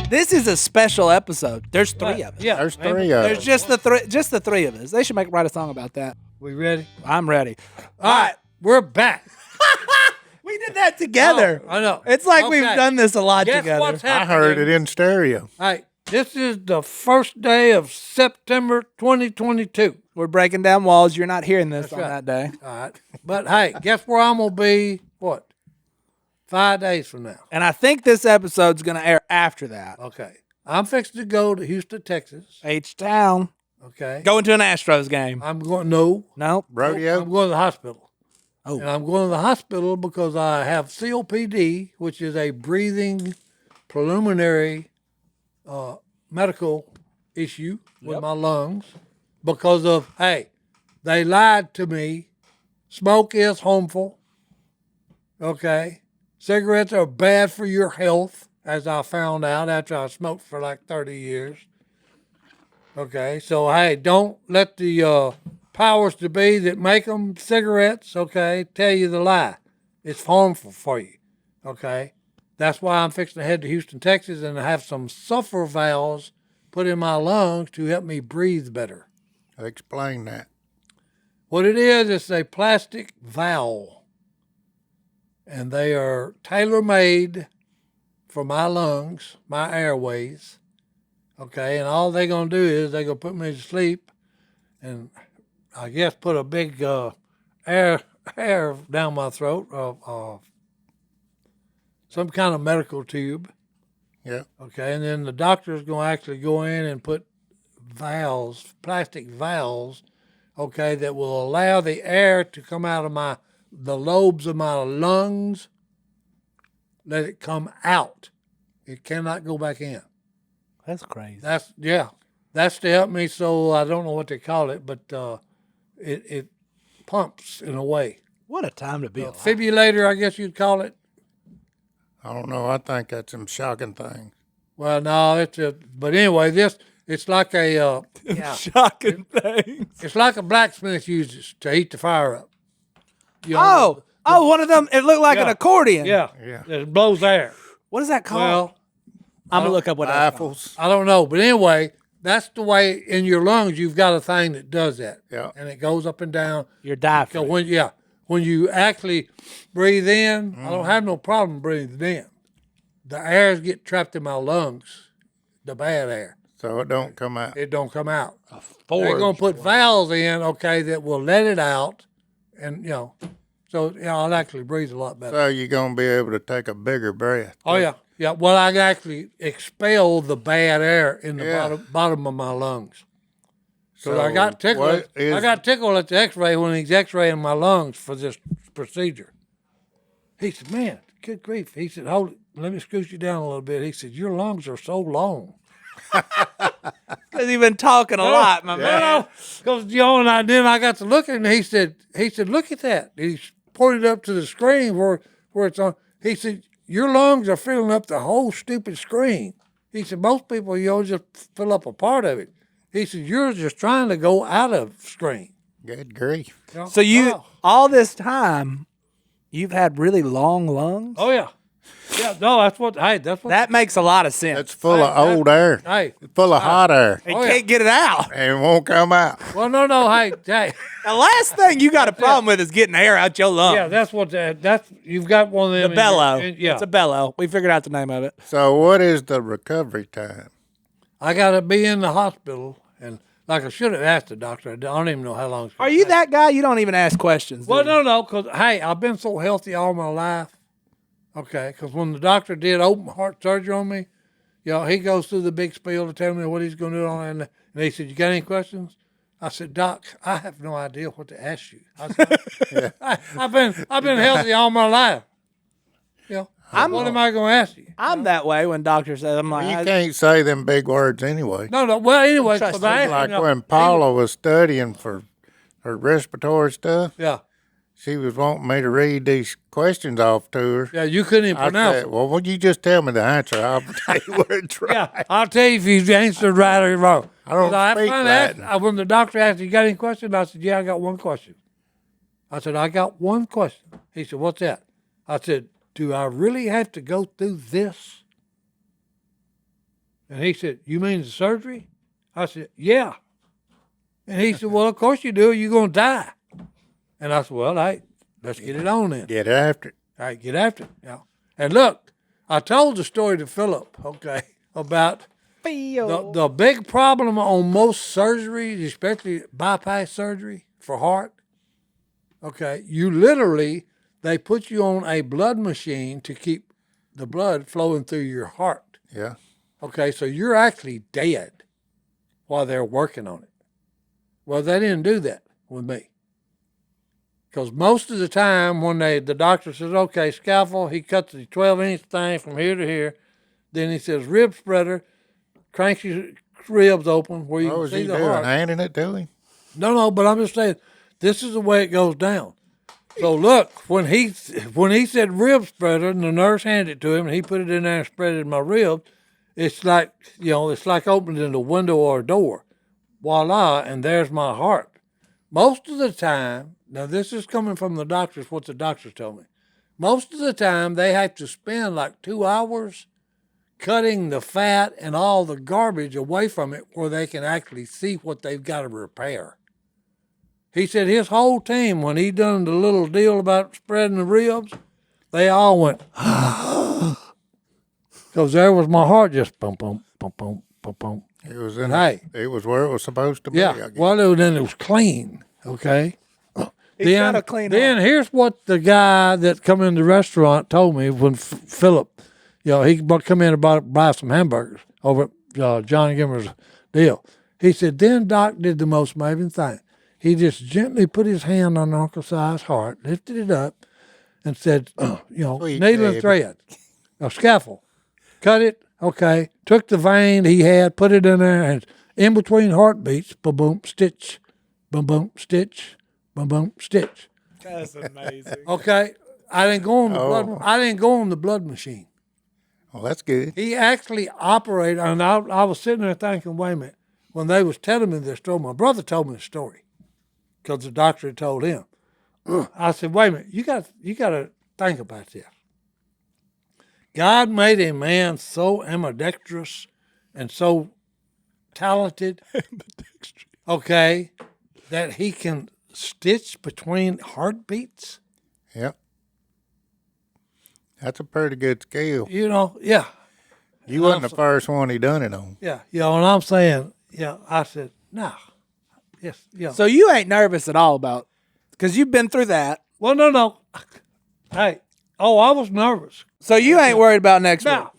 This is a special episode. There's three of us. Yeah, There's three of There's them. just the three of us. They should write a song about that. We ready? I'm ready. All right, we're back. We did that together. Oh, I know. It's like Okay. we've done this a lot Guess together. what's I happening? heard it in stereo. All right, this is the first day of September 2022. We're breaking down walls. You're not hearing this That's on right. that day. All right, but hey, guess where I'm gonna be? What? 5 days from now. And I think this episode's going to air after that. Okay, I'm fixing to go to Houston, Texas. H-Town. Okay, Going to an Astros game. I'm going. No, No? Rodeo? I'm going to the hospital. Oh. And I'm going to the hospital because I have COPD, which is a breathing preliminary medical issue with my lungs because of, hey, they lied to me. Smoke is harmful. Okay. Cigarettes are bad for your health, as I found out after I smoked for like 30 years. Okay. So, hey, don't let the powers to be that make them cigarettes, okay, tell you the lie. It's harmful for you, okay? That's why I'm fixing to head to Houston, Texas, and have some sulfur valves put in my lungs to help me breathe better. Explain that. What it is, it's a plastic valve, and they are tailor-made for my lungs, my airways, okay? And all they're going to do is they're going to put me to sleep and I guess put a big air down my throat, some kind of medical tube. Yeah. Okay, and then the doctor's going to actually go in and put valves, plastic valves, okay, that will allow the air to come out of the lobes of my lungs. Let it come out. It cannot go back in. That's crazy. That's to help me. So I don't know what they call it, but it pumps in a way. What a time to be alive. Defibrillator, I guess you'd call it. I don't know. I think that's some shocking things. Well, no, but anyway, it's like a Shocking things. it's like a blacksmith uses to heat the fire up. You know, One of them, it looked like an Yeah. accordion. yeah, Yeah. it blows air. What is that called? Well, I'm going to look up what that's called. Baffles. I don't know, but anyway, that's the way in your lungs you've got a thing that does that. Yeah. And it goes up and down. Your So diaphragm. when you actually breathe in, I don't have no problem breathing in. The airs get trapped in my lungs, the bad air. So it don't come out. It don't come out. Forged They're gonna put valves in, okay, that will let it out, and so I'll actually breathe a lot better. So you're going to be able to take a bigger breath. Oh yeah. Well, I can actually expel the bad air in the Yeah. bottom of my lungs. So So I got tickled. what is- I got tickled at the X-ray when he's X-raying my lungs for this procedure. He said, "Man, good grief!" He said, "Hold it. Let me scoot you down a little bit." He said, "Your lungs are so long." Because you've been talking a lot, my man. Because and then I got to looking, and he said, "Look at that." He pointed up to the screen where it's on. He said, "Your lungs are filling up the whole stupid screen." He said, "Most people, just fill up a part of it." He said, "You're just trying to go out of screen." Good grief. So Oh. all this time, you've had really long lungs? Oh yeah, yeah. No, that's what. That makes a lot of sense. It's full of old air. Hey, It's full of hot air. They oh, yeah. can't get it out. And it won't come out. well, no. Hey. The last thing you got a problem with is getting air out your lungs. Yeah, that's what. That's you've got one of them. the bellow. Yeah, It's a bellow. We figured out the name of it. So what is the recovery time? I got to be in the hospital, and like I should have asked the doctor. I don't even know how long. It's Are gonna you take. that guy? You don't even ask questions. do Well, you? no, because hey, I've been so healthy all my life. Okay, because when the doctor did open heart surgery on me, he goes through the big spiel to tell me what he's going to do on it, and he said, "You got any questions?" I said, "Doc, I have no idea what to ask you." I said, I've been healthy all my life. What am I going to ask you? I'm that way when doctor says, I'm like, You can't say them big words anyway. No. Well, anyway, Trust 'cause I me, asked Like when Paula was studying for her respiratory stuff, yeah, she was wanting me to read these questions off to her. yeah, you couldn't even I pronounce said, it. well, would you just tell me the answer? I'll tell you where it's right. Yeah, I'll tell you if you answered right or wrong. I don't 'Cause speak finally Latin. when the doctor asked, "You got any questions?" I said, "Yeah, I got one question." I said, "I got one question." He said, "What's that?" I said, "Do I really have to go through this?" And he said, you mean the surgery? I said, yeah. And he said, well, of course you do. You're going to die. And I said, well, hey, let's get it on then. Get after it. All right, get after it. Yeah. And look, I told the story to Phillip, okay, about the big problem on most surgeries, especially bypass surgery for heart. Okay, they put you on a blood machine to keep the blood flowing through your heart. Yeah. Okay, so you're actually dead while they're working on it. Well, they didn't do that with me. Because most of the time when the doctor says, okay, scalpel, he cuts the 12-inch thing from here to here. Then he says, rib spreader, cranks your ribs open where you What can was see he the doing? heart. Handing it to him? No, but I'm just saying, this is the way it goes down. So look, when he said rib spreader and the nurse handed it to him and he put it in there and spread it in my rib, it's like, it's like opening a window or a door. Voila, and there's my heart. Most of the time, now this is coming from the doctors, what the doctors told me. Most of the time, they have to spend like 2 hours cutting the fat and all the garbage away from it where they can actually see what they've got to repair. He said his whole team, when he done the little deal about spreading the ribs, they all went, because there was my heart just boom, boom, boom, boom, boom, boom. It was in. Hey. It was where it was supposed to be. Yeah, I guess. well, then it was clean, okay? He's got a clean Then here's what the guy that come in the restaurant told me when Phillip, he come in and buy some hamburgers over at Johnny Gimmer's deal. He said, then Doc did the most amazing thing. He just gently put his hand on Uncle Si's heart, lifted it up, and said, needle and thread, a scaffold, cut it, okay, took the vein he had, put it in there, and in between heartbeats, boom, stitch, boom, stitch, boom, stitch. That's amazing. Okay, I didn't go on the blood machine. Well, that's good. He actually operated, and I was sitting there thinking, wait a minute. When they was telling me this story, my brother told me the story because the doctor had told him. I said, wait a minute, you got to think about this. God made a man so ambidextrous and so talented, okay, that he can stitch between heartbeats. Yep. That's a pretty good skill. Yeah. You wasn't the first one he done it on. Yeah, and I'm saying, I said, no. Yes, yeah. So you ain't nervous at all about, because you've been through that. Well, no. Hey, I was nervous. So you ain't worried about next week. No.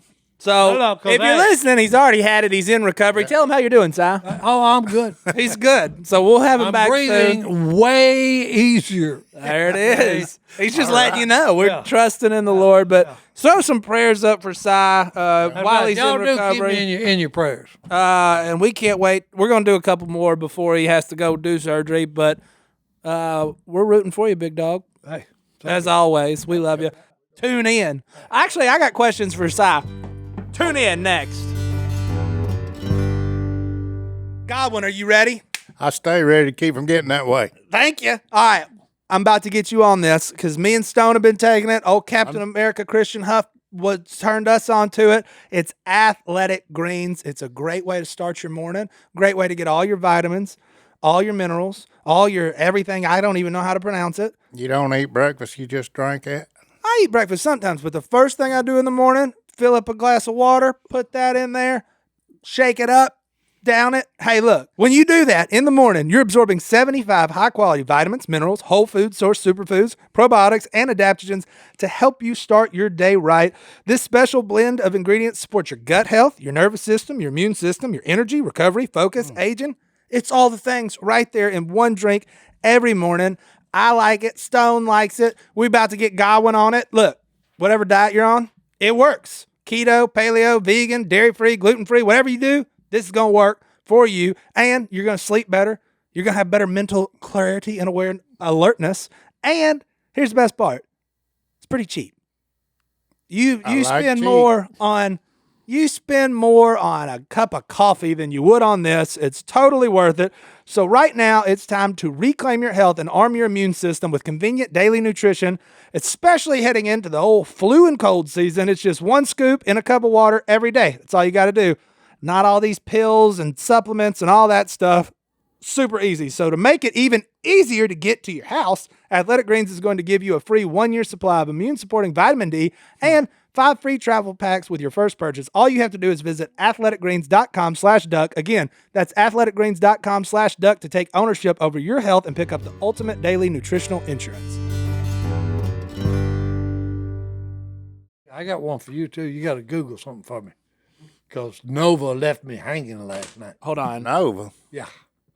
So No, 'cause if you're listening, he's already had it. He's in recovery. Tell him how you're doing, Si. I'm good. He's good. So we'll have him I'm back breathing soon. way easier. There it is. He's just letting you know. We're Yeah. trusting in the Lord. But throw some prayers up for Si while he's Y'all in do recovery. keep me in your prayers. And we can't wait. We're going to do a couple more before he has to go do surgery. But we're rooting for you, big dog. Hey, As always, we love you. Tune in. Actually, I got questions for Si. Tune in next. Godwin, are you ready? I stay ready to keep him getting that way. Thank you. All right. I'm about to get you on this because me and Stone have been taking it. Old Captain America Christian Huff turned us onto it. It's Athletic Greens. It's a great way to start your morning. Great way to get all your vitamins, all your minerals, all your everything. I don't even know how to pronounce it. You don't eat breakfast, you just drink it? I eat breakfast sometimes, but the first thing I do in the morning, fill up a glass of water, put that in there, shake it up, down it. Hey, look, when you do that in the morning, you're absorbing 75 high-quality vitamins, minerals, whole food source superfoods, probiotics, and adaptogens to help you start your day right. This special blend of ingredients supports your gut health, your nervous system, your immune system, your energy, recovery, focus, aging. It's all the things right there in one drink every morning. I like it. Stone likes it. We about to get Godwin on it. Look, whatever diet you're on, it works. Keto, paleo, vegan, dairy-free, gluten-free, whatever you do, this is going to work for you, and you're going to sleep better. You're going to have better mental clarity and alertness. And here's the best part. It's pretty cheap. You spend more on a cup of coffee than you would on this. It's totally worth it. So right now, it's time to reclaim your health and arm your immune system with convenient daily nutrition, especially heading into the old flu and cold season. It's just one scoop in a cup of water every day. That's all you got to do. not all these pills and supplements and all that stuff. Super easy. So to make it even easier to get to your house, Athletic Greens is going to give you a free 1-year supply of immune-supporting vitamin D and 5 free travel packs with your first purchase. All you have to do is visit athleticgreens.com/duck. Again, that's athleticgreens.com/duck to take ownership over your health and pick up the ultimate daily nutritional insurance. I got one for you too. You got to Google something for me, because Nova left me hanging last night. Hold on. Nova. Yeah,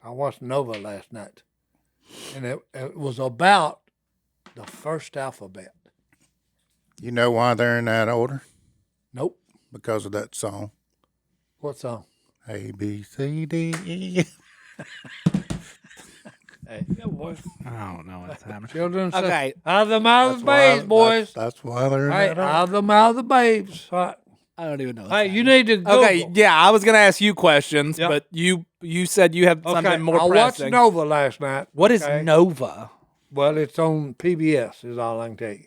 I watched Nova last night, and it was about the first alphabet. You know why they're in that order? Nope. Because of that song. What song? A, B, C, D, E. I don't know what's happening. Children. Okay. Out of the mouth of the babes, boys. That's why they're in Hey, that order. out of the mouth of the babes. All right. I don't even know. Hey, you need to Google. Okay, yeah, I was gonna ask you questions, Yep. but you said you have something more I pressing. watched Nova last night. What is okay? Nova? Well, it's on PBS, is all I can tell you.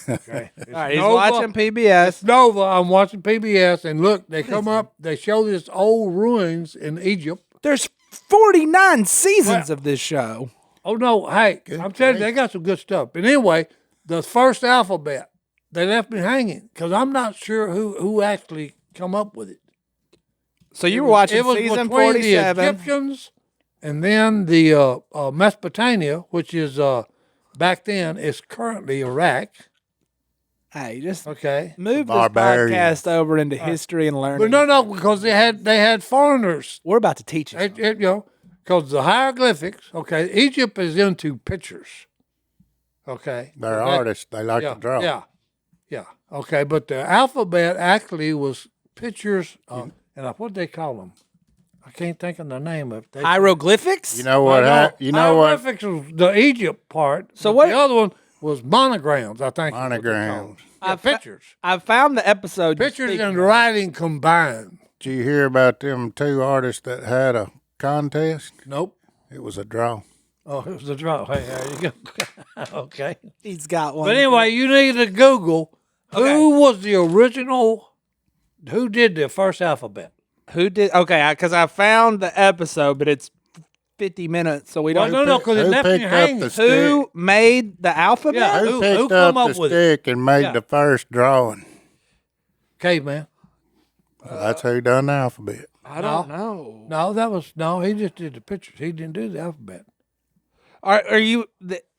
Okay. It's All right, he's Nova. watching PBS. It's Nova. I'm watching PBS, and look, they come up, they show this old ruins in Egypt. There's 49 seasons of this show. Oh, no, hey, I'm telling you, they got some good stuff. But anyway, the first alphabet, they left me hanging, because I'm not sure who actually come up with it. So you were watching It was season between 47. the Egyptians and then the Mesopotamia, which is back then is currently Iraq. Hey, just Okay, move this Barbarians. podcast over into history and learning. but no, because they had foreigners. We're about to teach you. You know, because the hieroglyphics. Okay, Egypt is into pictures. Okay, They're That- artists. They like Yeah, to draw. yeah. Okay, but the alphabet actually was pictures. And what do they call them? I can't think of the name of it. They- Hieroglyphics? You know what? You know what? Hieroglyphics was the Egypt part. So but what- The other one was monograms, I think. is what they call Monograms. them. Yeah, pictures. I found the episode. you're Pictures speaking and of. writing combined. Did you hear about them 2 artists that had a contest? Nope. It was a draw. Oh, it was a draw. Hey, there you go. Okay. He's got one. But anyway, you need to Google who was the original, who did the first alphabet. Who did? Okay, because I found the episode, but it's 50 minutes, so we Well, don't. no, because it Who left me picked up hanging. the Who made the alphabet? Yeah. Who Who picked come up up the with it? stick and made Yeah. the first drawing? Caveman. That's who done the alphabet. I don't know. No, he just did the pictures. He didn't do the alphabet. Are you?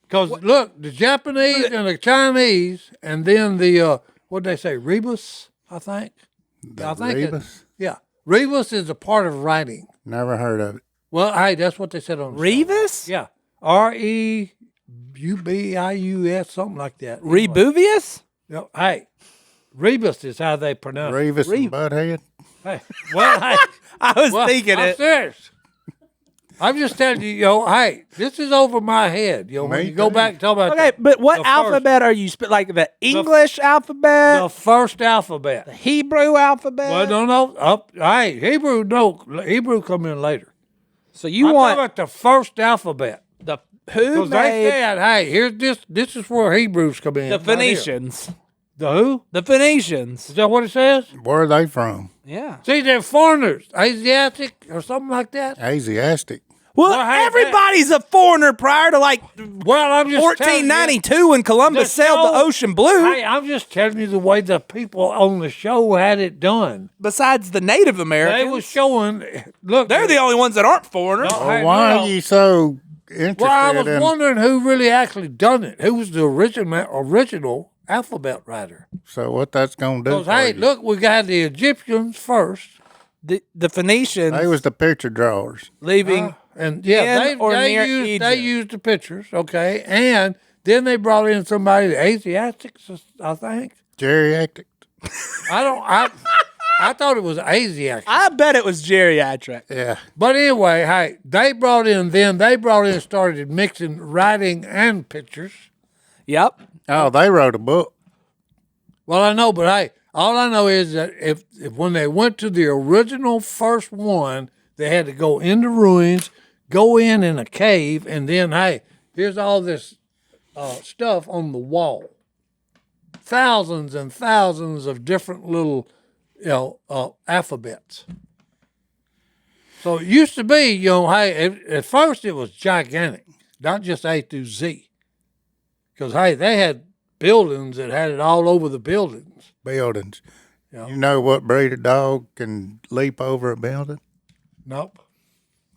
Because look, the Japanese and the Chinese, and then the what they say, rebus, I think. The I think it- rebus? Yeah, rebus is a part of writing. Never heard of it. Well, hey, that's what they said on the show. Revis? Yeah, Rebubius, something like that. Anyway. Rebuvius? No, hey, rebus is how they pronounce it. Revis and Butthead? Hey, well, hey, I was well, thinking I'm it. serious. I'm just telling you, hey, this is over my head. When Me you go too. back and talk about Okay, but what the first- alphabet are you like the English alphabet, the first alphabet. Hebrew alphabet? Well, no. Hey, Hebrew come in later. So you I'm want talking about the first alphabet. the who Because they made said, hey, here's this. This is where Hebrews come in. the right here. Phoenicians? The who? The Phoenicians. Is that what it says? Where are they from? Yeah. See, they're foreigners, Asiatic or something like that. Asiatic. Well, Well, hey, everybody's a foreigner prior to like Well, I'm just 1492 when Columbus the sailed the show- ocean blue. Hey, I'm just telling you the way the people on the show had it done. Besides the Native They Americans, was showing. Look, they're the only ones that aren't foreigners. No, Well, hey, why no. are you so interested Well, I was in? wondering who really actually done it. Who was the original alphabet writer? So what that's gonna do? Because For hey, you? look, we got the Egyptians first, The Phoenicians They was the picture drawers. leaving. and yeah, In or near they Egypt. used the pictures, okay, and then they brought in somebody, the Asiatics, I think. Geriatric. I thought it was Asiatic. I bet it was geriatric. Yeah. But anyway, hey, they brought in and started mixing writing and pictures. Yep. Oh, they wrote a book. Well, I know, but hey, all I know is that if when they went to the original first one, they had to go into ruins, go in a cave, and then, hey, here's all this stuff on the wall. Thousands and thousands of different little alphabets. So it used to be, hey, at first it was gigantic, not just A through Z. Because, hey, they had buildings that had it all over the buildings. Buildings. Yeah. You know what breed of dog can leap over a building? Nope.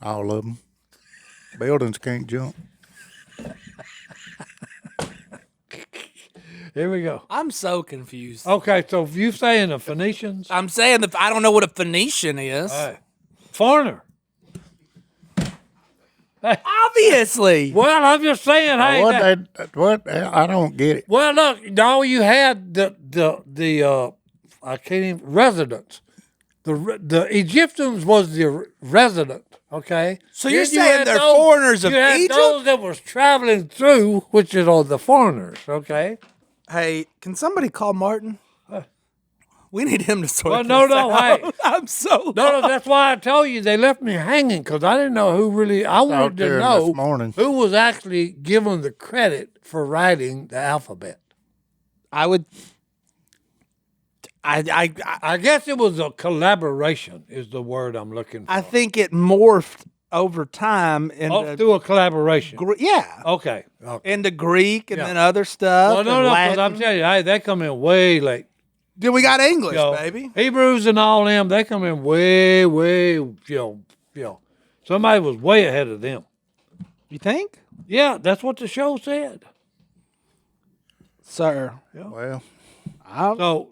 All of them. Buildings can't jump. Here we go. I'm so confused. Okay, so if you saying the Phoenicians, I'm saying that I don't know what a Phoenician is. foreigner. Obviously. Well, I'm just saying, hey. What? I don't get it. Well, look, no, you had the I can't even residents. The Egyptians was the resident. Okay, So you're Then you saying had they're foreigners of you had Egypt? those that was traveling through, which is all the foreigners. Okay. Hey, can somebody call Martin? We need him to sort Well, this no, out. hey. I'm so No, that's why I told you they left me hanging because I didn't know who really. I wanted Talked to to him know this morning. who was actually given the credit for writing the alphabet. I would. I guess it was a collaboration. Is the word I'm looking for. I think it morphed over time into through a collaboration. yeah, Okay. into Greek and Yeah. then other stuff. Well, no, and because Latin. I'm telling you, hey, they come in way late. Then we got English, You know, baby. Hebrews and all them, they come in way, somebody was way ahead of them. You think, Yeah, that's what the show said. sir? Well,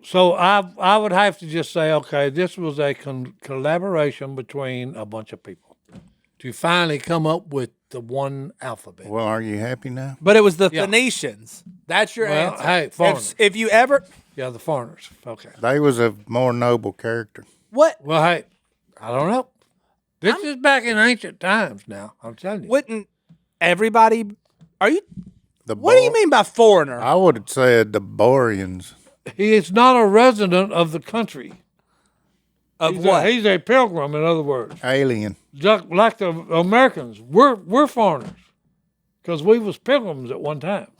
So I would have to just say, okay, this was a collaboration between a bunch of people to finally come up with the one alphabet. well, are you happy now? But it was the Yeah. Phoenicians. That's your Well, answer. hey, foreigners. If you ever Yeah, the foreigners. Okay. They was a more noble character. what Well, hey, I don't know. This is back in ancient times now. I'm telling you. wouldn't everybody? Are you? The What do you mean by foreigner? I would have said the Boreans. He is not a resident of the country. Of He's what? he's a pilgrim, in other words. Alien. Just like the Americans, we're foreigners because we was pilgrims at one time.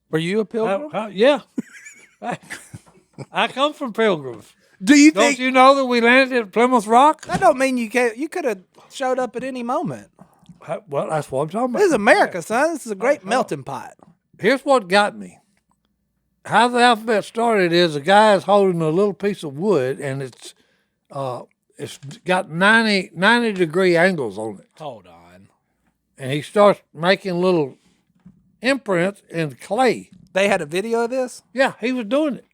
Were you a pilgrim? Yeah. I come from pilgrims. Do you Don't think you know that we landed at Plymouth Rock? that don't mean you can't? You could have showed up at any moment. Well, that's what I'm talking about. This is America, son. This is a great melting pot. Here's what got me. How the alphabet started is a guy is holding a little piece of wood, and it's got 90-degree angles on it. Hold on. And he starts making little imprints in clay. They had a video of this. Yeah, he was doing it.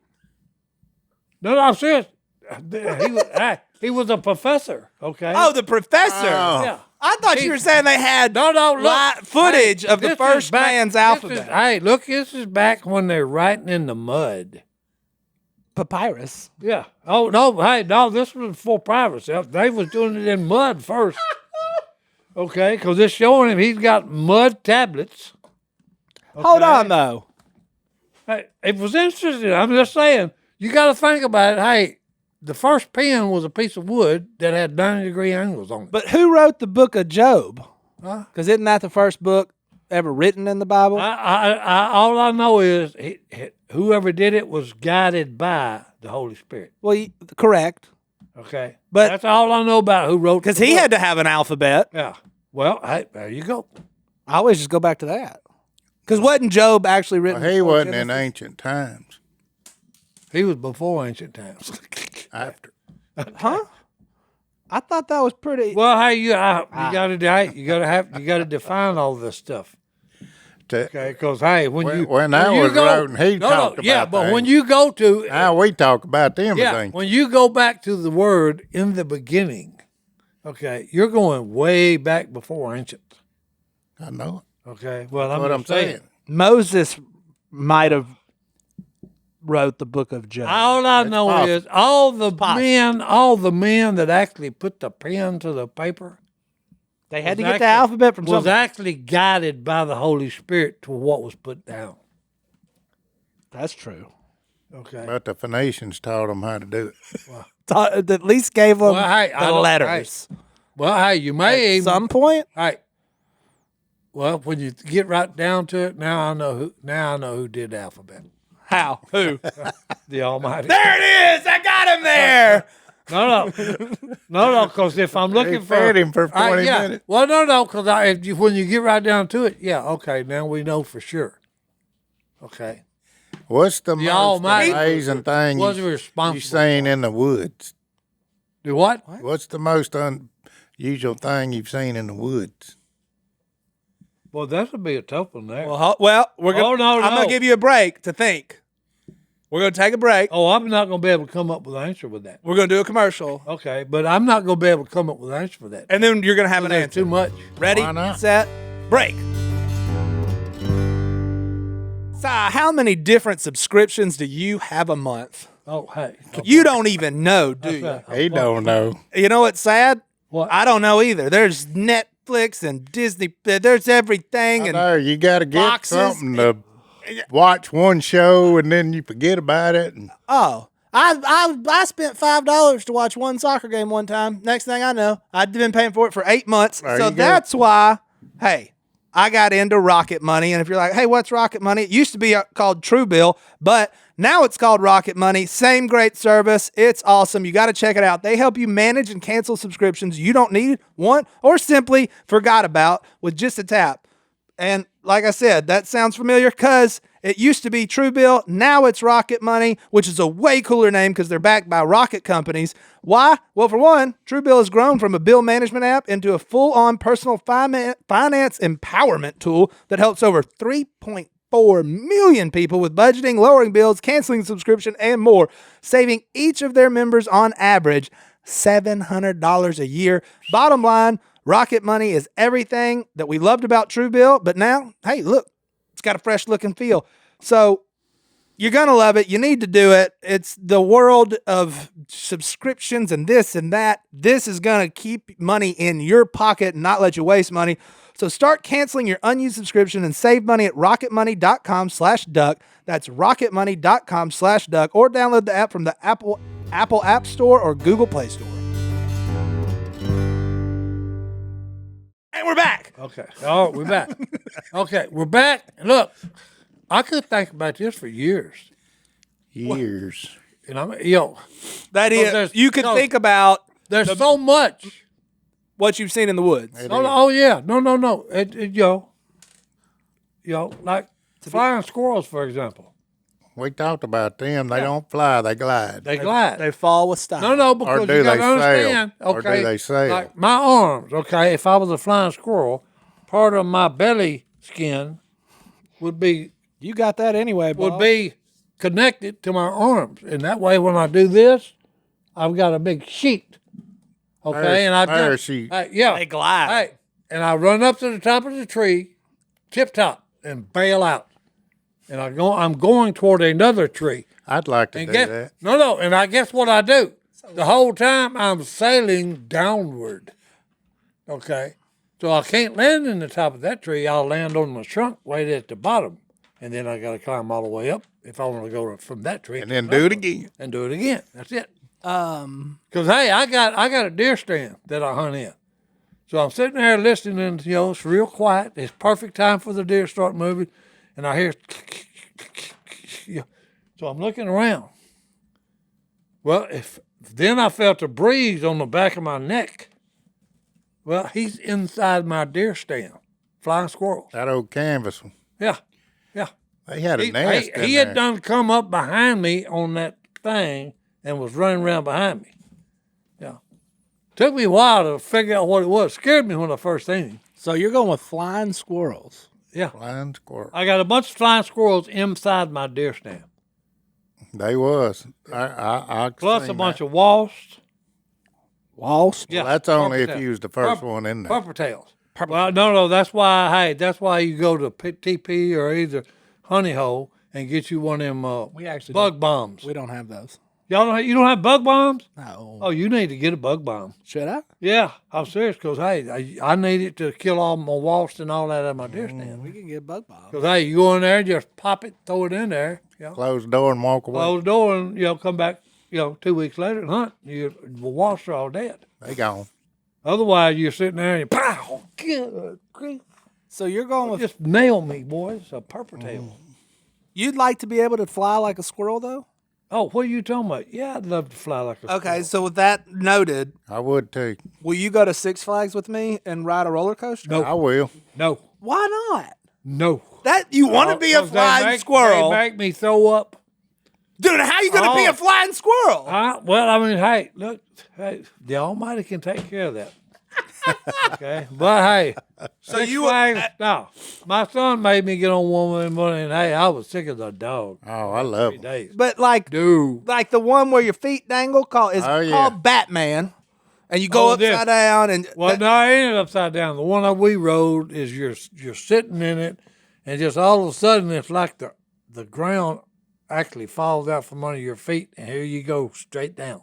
No, I'm serious. He was a professor, okay? Oh, the professor. Oh. yeah. I thought you were saying they had No, look. footage Hey, of the this is first back- man's this alphabet. is- hey, look, this is back when they're writing in the mud. Papyrus. Yeah. Oh, no, hey, no, this was before privacy. They was doing it in mud first. Okay, because it's showing him he's got mud tablets. Hold Okay? on, though. Hey, it was interesting. I'm just saying, you got to think about it. Hey, the first pen was a piece of wood that had 90-degree angles on it. But who wrote the book of Job? Huh? Because isn't that the first book ever written in the Bible? All I know is whoever did it was guided by the Holy Spirit. Well, correct. Okay, But- that's all I know about who wrote. Because the he book. had to have an alphabet. Yeah. Well, hey, there you go. I always just go back to that. Because wasn't Job actually written? Well, he before wasn't in Genesis? ancient times. He was before ancient times. After. Huh? I thought that was pretty. Well, hey, you got to define all this stuff. Okay, because hey, When I was writing, he talked about yeah, but when things. you go to Now we talk about them yeah, things. when you go back to the word in the beginning, okay, you're going way back before ancient. I know Okay, well, it. What I'm just saying. saying. Moses might have wrote the book of Job. All I know possible. is all the men that actually put the pen to the paper They had to was get the actually- alphabet from was something. actually guided by the Holy Spirit to what was put down. That's true. Okay. But the Phoenicians taught them how to do it. At least gave them Well, hey, I the don't- letters. Well, hey, you may At even some point, Hey, well, when you get right down to it, now I know who did the alphabet. How? Who? The Almighty. There it is. I got him there. No, because if I'm looking They fed him for 20 yeah. minutes. Well, no, because when you get right down to it, yeah, okay, now we know for sure. Okay. What's the most Almighty amazing thing was you've responsible. seen in the woods? Do what? What's the most unusual thing you've seen in the woods? Well, that would be a tough one there. Well, we're gonna. Oh, no, I'm gonna no. give you a break to think. We're gonna take a break. Oh, I'm not going to be able to come up with an answer with that. We're gonna do a commercial, Okay, but I'm not going to be able to come up with an answer for that. and then you're gonna have an There's answer. too much. Ready, Why not? set, break. Si, how many different subscriptions do you have a month? Oh, hey. You don't even know, do you? That's right. He don't know. You know what's sad? What? I don't know either. There's Netflix and Disney. There's everything, and No, you got to get boxes. something to watch one show and then you forget about it. And oh, I spent $5 to watch one soccer game one time. Next thing I know, I'd been paying for it for 8 months. There So you go. that's why, hey, I got into Rocket Money. And if you're like, hey, what's Rocket Money? It used to be called Truebill, but now it's called Rocket Money. Same great service. It's awesome. You got to check it out. They help you manage and cancel subscriptions you don't need, want, or simply forgot about with just a tap. And like I said, that sounds familiar because it used to be Truebill. Now it's Rocket Money, which is a way cooler name because they're backed by rocket companies. Why? Well, for one, Truebill has grown from a bill management app into a full-on personal finance empowerment tool that helps over 3.4 million people with budgeting, lowering bills, canceling subscription, and more, saving each of their members on average $700 a year. Bottom line, Rocket Money is everything that we loved about Truebill, but now, hey, look, it's got a fresh look and feel. So you're going to love it. You need to do it. It's the world of subscriptions and this and that. This is going to keep money in your pocket and not let you waste money. So start canceling your unused subscription and save money at rocketmoney.com/duck. That's rocketmoney.com/duck, or download the app from the Apple App Store or Google Play Store. And we're back. Okay. Oh, we're back. Okay, we're back. Look, I could think about this for years. years. And I'm, That there's- is, you could no. think about there's so much. what you've seen in the woods. Oh yeah. No. Like flying squirrels, for example. We talked about them. They don't fly, they glide. They glide. They fall with style. No, because Or do you got they to understand. sail? Or Okay, do they sail? like my arms. Okay, if I was a flying squirrel, part of my belly skin would be You got that anyway, Bob. connected to my arms, and that way when I do this, I've got a big sheet. Okay, and I parachute. yeah, They glide. Hey, and I run up to the top of the tree, tip top, and bail out. And I'm going toward another tree. I'd like to And do guess, that. No, and I guess what I do? The whole time I'm sailing downward. Okay. So I can't land in the top of that tree. I'll land on the trunk right at the bottom. And then I got to climb all the way up if I want to go from that tree. And then do it again. And do it again. That's it. Because, hey, I got a deer stand that I hunt in. So I'm sitting there listening, and, it's real quiet. It's perfect time for the deer to start moving. And I hear, so I'm looking around. Well, then I felt a breeze on the back of my neck. Well, he's inside my deer stand, flying squirrels. That old canvas one. Yeah. They had a nest in He there. had done come up behind me on that thing and was running around behind me. Yeah. Took me a while to figure out what it was. Scared me when I first seen him. So you're going with flying squirrels. Yeah. Flying squirrel. I got a bunch of flying squirrels inside my deer stand. They was. I Plus a bunch of wasps. Wasps? Yeah. That's only if purple you tails. was the first one in there. Purple tails. Well, no. That's why you go to TP or either Honey Hole and get you one of them We actually bug bombs. We don't have those. You don't have bug bombs? No. Oh, you need to get a bug bomb. Should I? Yeah, I'm serious because, hey, I need it to kill all my wasps and all that at my deer stand. We can get bug bombs. Because, hey, you go in there and just pop it, throw it in there, Close the door and walk away. close the door and, come back, 2 weeks later and hunt. The wasps are all dead. They gone. Otherwise, you're sitting there and you, pow, good grief. So you're going with Just nail me, boys. A purple tail. You'd like to be able to fly like a squirrel, though? Oh, what are you talking about? Yeah, I'd love to fly like a Okay, squirrel. so with that noted, I would too. will you go to Six Flags with me and ride a roller coaster? No. I will. No. Why not? No. That you want to be a 'Cause flying squirrel, They make me throw up. dude? How you gonna be a flying squirrel? Well, I mean, hey, look, hey, the Almighty can take care of that. Okay, but hey, So Six you- Flags, no, my son made me get on one morning, and hey, I was sick as a dog. Oh, I love 3 them. days, But like dude. the one where your feet dangle is Oh, yeah. called Batman, and you go Oh, upside this. down and Well, no, I ain't upside down. The one that we rode is you're sitting in it, and just all of a sudden it's like the ground actually falls out from under your feet, and here you go straight down.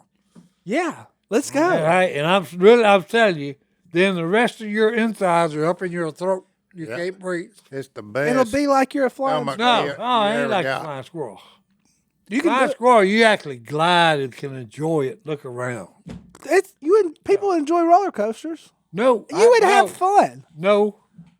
yeah, let's go. And, hey, and I'm telling you, then the rest of your insides are up in your throat. You can't breathe. It's the best. It'll be like you're a flying. Stomach. squirrel. No, you I ever ain't like got. a flying squirrel. You can Flying do squirrel, you actually glide and can enjoy it. Look around. people enjoy roller coasters. No, You would have fun. No,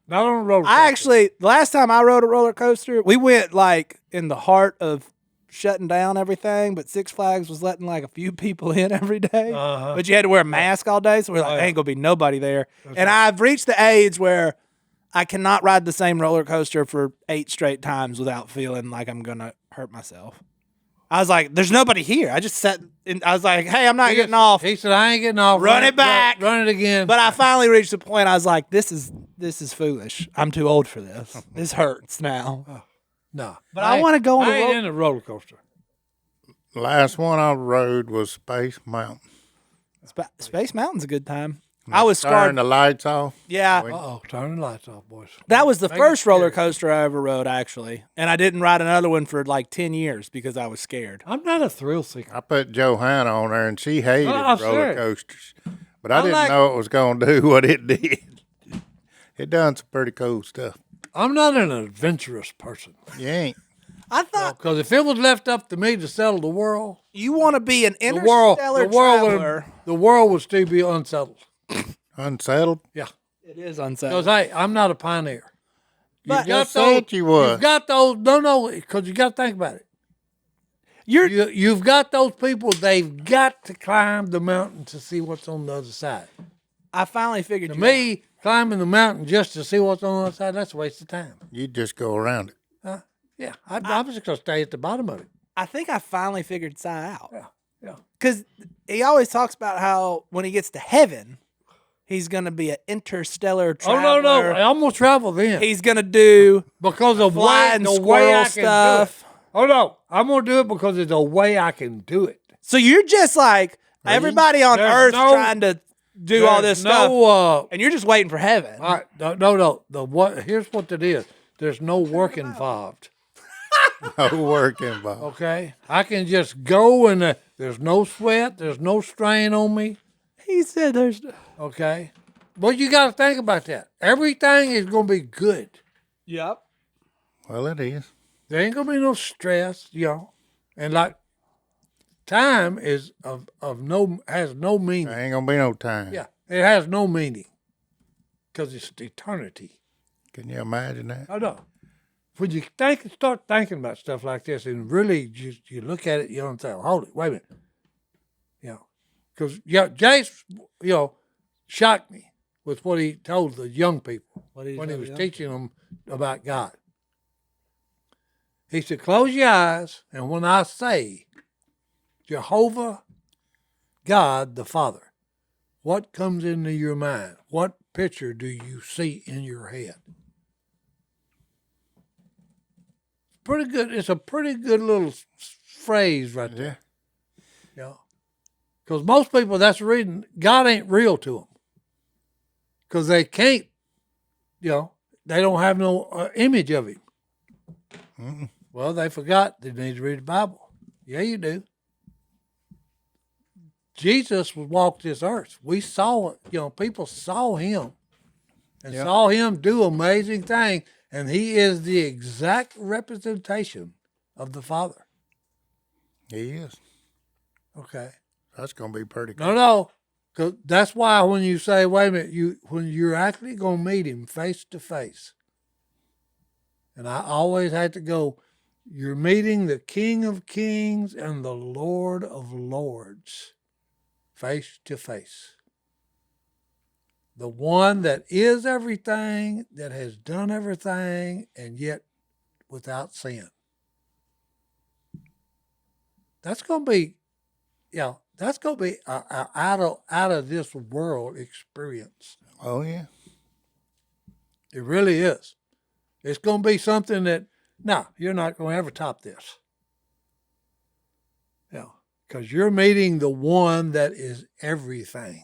not on a roller coaster. I actually, the last time I rode a roller coaster, we went like in the heart of shutting down everything, but Six Flags was letting like a few people in every day. Uh-huh. But you had to wear a mask all day, so we're like, Oh, yeah. ain't gonna be nobody there. And I've reached the age where I cannot ride the same roller coaster for 8 straight times without feeling like I'm gonna hurt myself. I was like, there's nobody here. I just sat and I was like, hey, I'm not getting off. He said, I ain't getting off. Run it back. Run it again. But I finally reached the point I was like, this is foolish. I'm too old for this. This hurts now. no. But I wanna go on a I ain't ro- in a roller coaster. Last one I rode was Space Mountain. Space Mountain's a good time. I was Turn scarred. the lights off. Yeah, Uh-oh, turn the lights off, boys. that was the Make it first roller scary. coaster I ever rode, actually. And I didn't ride another one for like 10 years because I was scared. I'm not a thrill seeker. I put Johanna on there, and she hated Oh, roller sure. coasters. But I didn't like- know it was going to do what it did. It done some pretty cool stuff. I'm not an adventurous person. You ain't. I thought Because if it was left up to me to settle the world, you want to be an the world, interstellar the world, traveler. the world would still be unsettled. Unsettled? Yeah. It is Because, unsettled. hey, I'm not a pioneer. But- You said you was. You've got those, no, because you got to think about it. You've got those people, they've got to climb the mountain to see what's on the other side. I finally figured To you me, climbing the mountain just to see what's on the other side, that's a waste of time. You just go around it. Yeah, I'm just going to stay at the bottom of it. I think I finally figured Si out. Yeah. Because he always talks about how when he gets to heaven, he's going to be an interstellar Oh, traveler. no. I'm going to travel then. He's going to do Because of flying the way squirrel I can stuff. do it. Oh, no. I'm going to do it because it's the way I can do it. So you're just like everybody on There's Earth no- trying to do all this There's stuff, no, and you're just waiting for heaven. all right, no. Here's what it is. There's no work involved. No work involved. Okay, I can just go and there's no sweat, there's no strain on me. He said there's Okay, but you got to think about that. Everything is going to be good. Yep. Well, it is. There ain't going to be no stress, and like time is has no meaning. There ain't going to be no time. Yeah, it has no meaning because it's eternity. Can you imagine that? I know. When you start thinking about stuff like this, and really you look at it, you don't say, "Hold it, wait a minute," because Jace, shocked me with what he told the young people What did he when he tell was the young teaching them about God. He said, "Close your eyes, and when I say Jehovah, God the Father, what comes into your mind? What picture do you see in your head?" Pretty good. It's a pretty good little phrase right there. Yeah. Because most people, that's the reason God ain't real to them. Because they can't, they don't have no image of him. Mm-mm. Well, they forgot they need to read the Bible. Yeah, you do. Jesus walked this earth. We saw it. People saw him and Yeah. saw him do amazing things. And he is the exact representation of the Father. He is. Okay. That's going to be pretty cool. No. Cause that's why when you say, wait a minute, when you're actually going to meet him face to face, and I always had to go, You're meeting the King of Kings and the Lord of Lords face to face. The one that is everything, that has done everything, and yet without sin. That's going to be, that's going to be a out of this world experience. Oh, yeah. It really is. It's going to be something that, no, you're not going to ever top this. Yeah, because you're meeting the one that is everything.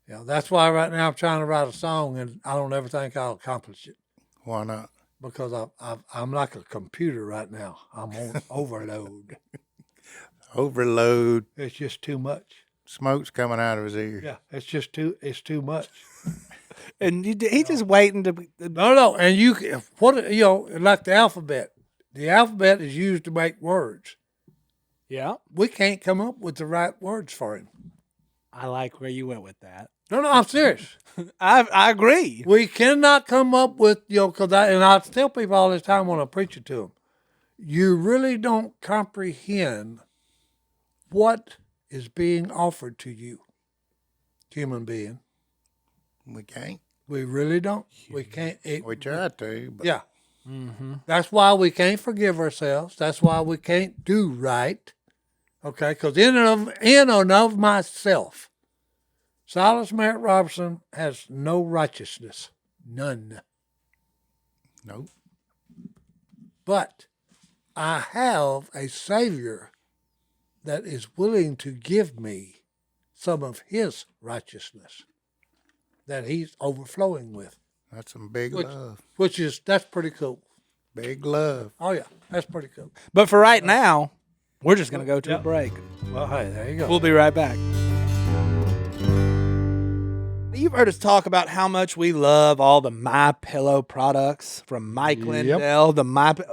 Yeah, that's why right now I'm trying to write a song, and I don't ever think I'll accomplish it Why not? because I'm like a computer right now. I'm on overload. Overload. It's just too much. Smoke's coming out of his ear. Yeah, it's too much. And he's just waiting to. No, and like the alphabet. The alphabet is used to make words. Yeah, We can't come up with the right words for him. I like where you went with that. No, I'm serious. I agree. We cannot come up with, because I tell people all this time when I preach it to them, you really don't comprehend what is being offered to you, human being. We can't. We really don't. We can't. We try to, but Yeah. Mm-hmm. That's why we can't forgive ourselves. That's why we can't do right. Okay, because in and of myself, Silas Merritt Robertson has no righteousness. None. nope. But I have a Savior that is willing to give me some of his righteousness that he's overflowing with. That's some big love. That's pretty cool. Big love. Oh, yeah, that's pretty cool. But for right now, we're just going to go to a break. Well, hey, there you go. We'll be right back. You've heard us talk about how much we love all the MyPillow products from Mike Lindell.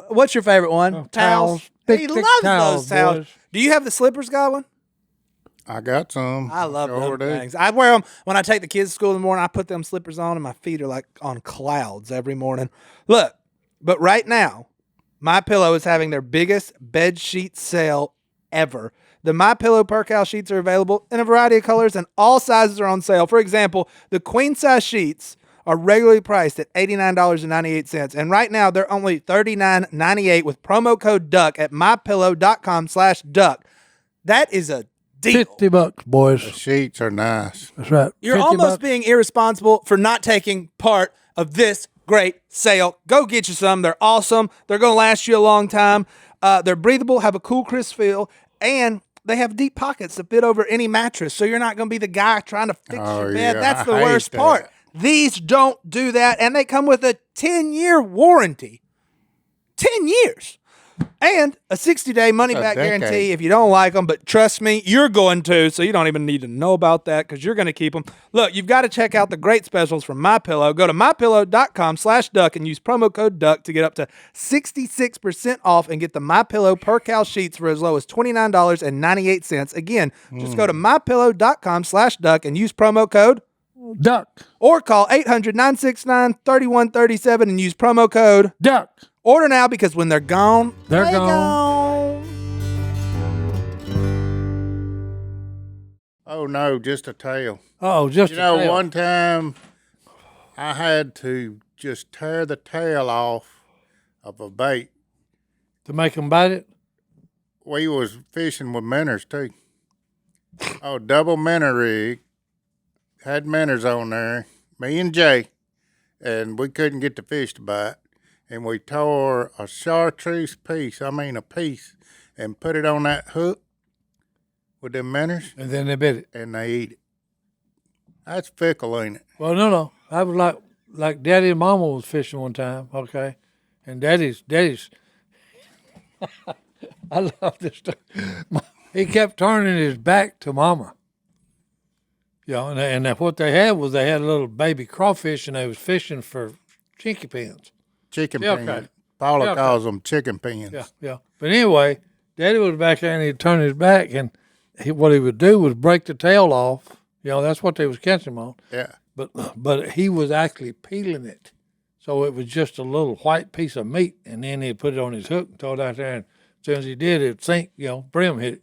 What's your favorite one? Towels. He Thick loves towels, those towels. boys. Do you have the slippers, Godwin? I got some. I love Sure those do. things. I wear them when I take the kids to school in the morning. I put them slippers on, and my feet are like on clouds every morning. Look, but right now, MyPillow is having their biggest bed sheet sale ever. The MyPillow Percale sheets are available in a variety of colors, and all sizes are on sale. For example, the queen size sheets are regularly priced at $89.98, and right now they're only $39.98 with promo code DUCK at mypillow.com/duck. That is a deal. $50, boys. The sheets are nice. That's right. You're $50. almost being irresponsible for not taking part of this great sale. Go get you some. They're awesome. They're going to last you a long time. They're breathable, have a cool, crisp feel, and they have deep pockets to fit over any mattress, so you're not going to be the guy trying to fix Oh, your bed. yeah, That's the I hate worst that. part. These don't do that, and they come with a 10-year warranty. 10 years. And a 60-day money-back decade. guarantee if you don't like them. But trust me, you're going to, so you don't even need to know about that because you're going to keep them. Look, you've got to check out the great specials from MyPillow. Go to mypillow.com/duck and use promo code DUCK to get up to 66% off and get the MyPillow Percale sheets for as low as $29.98. Again, just go to mypillow.com/duck and use promo code Duck. or call 800-969-3137 and use promo code Duck. Order now because when they're gone, They're gone. Oh, no, just a tail. Oh, just One time I had to just tear the tail off of a bait. to make them bite it. We was fishing with minnows, too. Oh, double minnow rig. Had minnows on there, me and Jay, and we couldn't get the fish to bite. And we tore a chartreuse piece, a piece, and put it on that hook with them minnows, And then they bit it. and they eat it. That's fickle, ain't it? Well, no. I was like Daddy and Mama was fishing one time, okay? And Daddy's, I love this stuff. He kept turning his back to Mama. And what they had was they had a little baby crawfish, and they was fishing for chinky pins. Chicken Yeah, pin. okay. Paula Yeah, okay. calls them chicken pins. Yeah. But anyway, Daddy was back there, and he'd turn his back, and what he would do was break the tail off. That's what they was catching him on. Yeah. But he was actually peeling it So it was just a little white piece of meat, and then he'd put it on his hook and throw it out there. And as soon as he did, it'd sink, brim hit it.